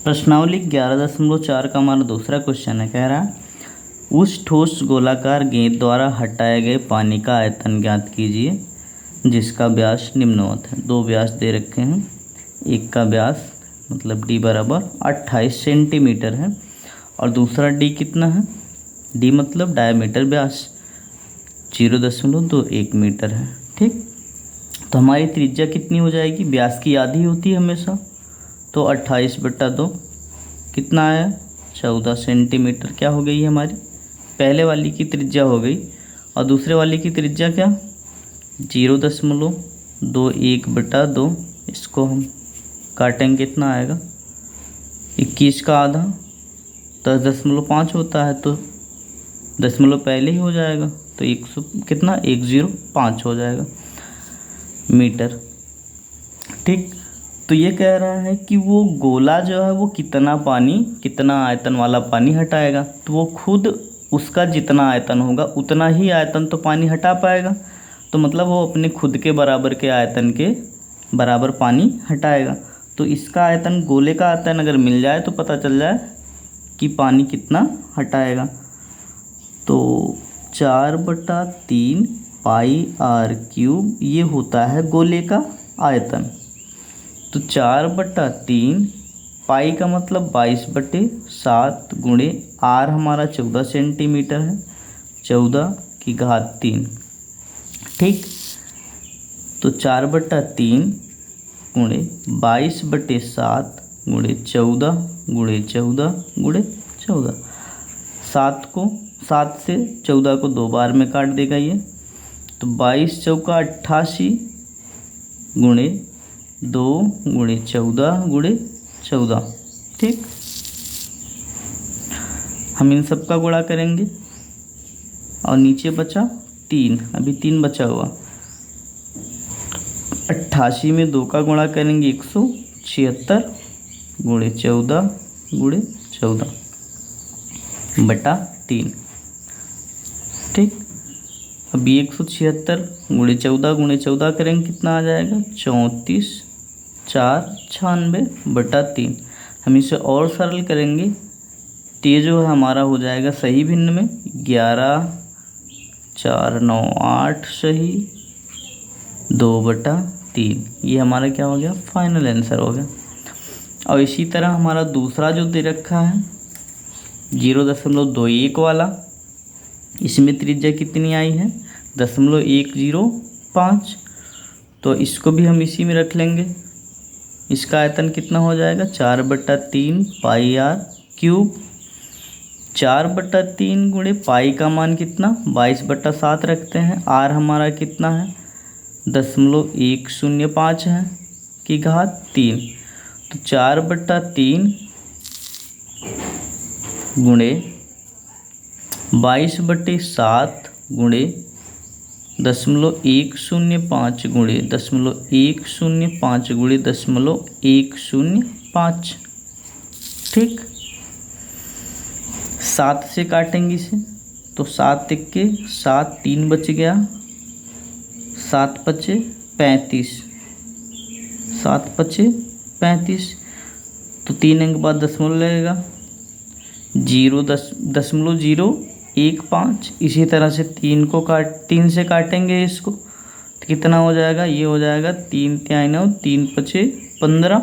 प्रश्नावली 11.4 का हमारा दूसरा क्वेश्चन है। कह रहा है उस ठोस गोलाकार गेंद द्वारा हटाए गए पानी का आयतन ज्ञात कीजिए जिसका व्यास निम्नवत है। दो व्यास दे रखे हैं, एक का व्यास मतलब डी बराबर 28 सेंटीमीटर है और दूसरा डी कितना है, डी मतलब डायमीटर व्यास 0.21 मीटर है। ठीक, तो हमारी त्रिज्या कितनी हो जाएगी, व्यास की आधी होती है हमेशा, तो 28/2 कितना आया 14 सेंटीमीटर क्या हो गई हमारी, पहले वाली की त्रिज्या हो गई और दूसरे वाली की त्रिज्या क्या 0.21/2। इसको हम काटेंगे कितना आएगा 21 का आधा 10.5 होता है तो दशमलव पहले ही हो जाएगा तो 100 कितना 105 हो जाएगा मीटर। ठीक, तो ये कह रहा है कि वो गोला जो है वो कितना पानी, कितना आयतन वाला पानी हटाएगा, तो वो खुद उसका जितना आयतन होगा उतना ही आयतन तो पानी हटा पाएगा, तो मतलब वो अपने खुद के बराबर के आयतन के बराबर पानी हटाएगा। तो इसका आयतन, गोले का आयतन अगर मिल जाए तो पता चल जाए कि पानी कितना हटाएगा। तो 4/3 πr³ ये होता है गोले का आयतन। तो 4/3 पाई का मतलब 22/7 गुणे आर हमारा 14 सेंटीमीटर है, 14⁻³ ठीक, तो 4/3 गुणे 22/7 गुणे 14 गुणे 14 गुणे 14, 7 से 14 को 2 बार में काट देगा ये, तो 22 चौका 88 गुणे 2 गुणे 14 गुणे 14। ठीक, हम इन सब का गुणा करेंगे और नीचे बचा 3, अभी 3 बचा हुआ, 88 में 2 का गुणा करेंगे 176 गुणे 14 गुणे 14/3। ठीक, अभी 176 गुणे 14 करेंगे कितना आ जाएगा 34,496/3। हम इसे और सरल करेंगे तो ये जो है हमारा हो जाएगा सही भिन्न में 11,498 सही 2/3। ये हमारा क्या हो गया फाइनल आंसर हो गया। और इसी तरह हमारा दूसरा जो दे रखा है 0.21 वाला, इसमें त्रिज्या कितनी आई है 0.105, तो इसको भी हम इसी में रख लेंगे। इसका आयतन कितना हो जाएगा 4/3 πr³। 4/3 गुणे पाई का मान कितना 22/7 रखते हैं, आर हमारा कितना है 0.105 है की घात 3, तो 4/3 गुणे 22/7 गुणे 0.105 गुणे 0.105 गुणे 0.105। ठीक, 7 से काटेंगे इसे तो 7 के 7 3 बच गया, 7 पचे 35, 7 पचे 35, तो 3 अंक बाद दशमलव लगेगा 0.015। इसी तरह से 3 से काटेंगे इसको तो कितना हो जाएगा, ये हो जाएगा 3 × 9 3 × 5 15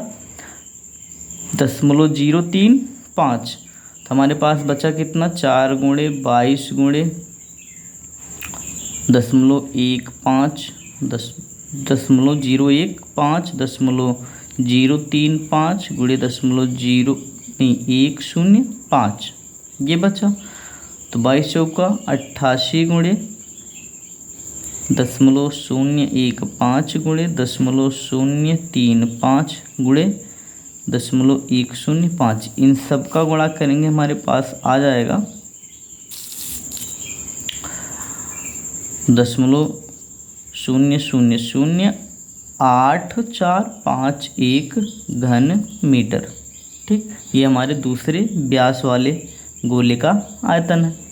0.035। तो हमारे पास बचा कितना 4 गुणे 22 गुणे 0.15 0.015 0.035 गुणे 0.105 ये बचा। तो 22 चौका 88 गुणे 0.015 गुणे 0.035 गुणे 0.105, इन सब का गुणा करेंगे हमारे पास आ जाएगा 0.0008451 घन मीटर। ठीक, ये हमारे दूसरे व्यास वाले गोले का आयतन है।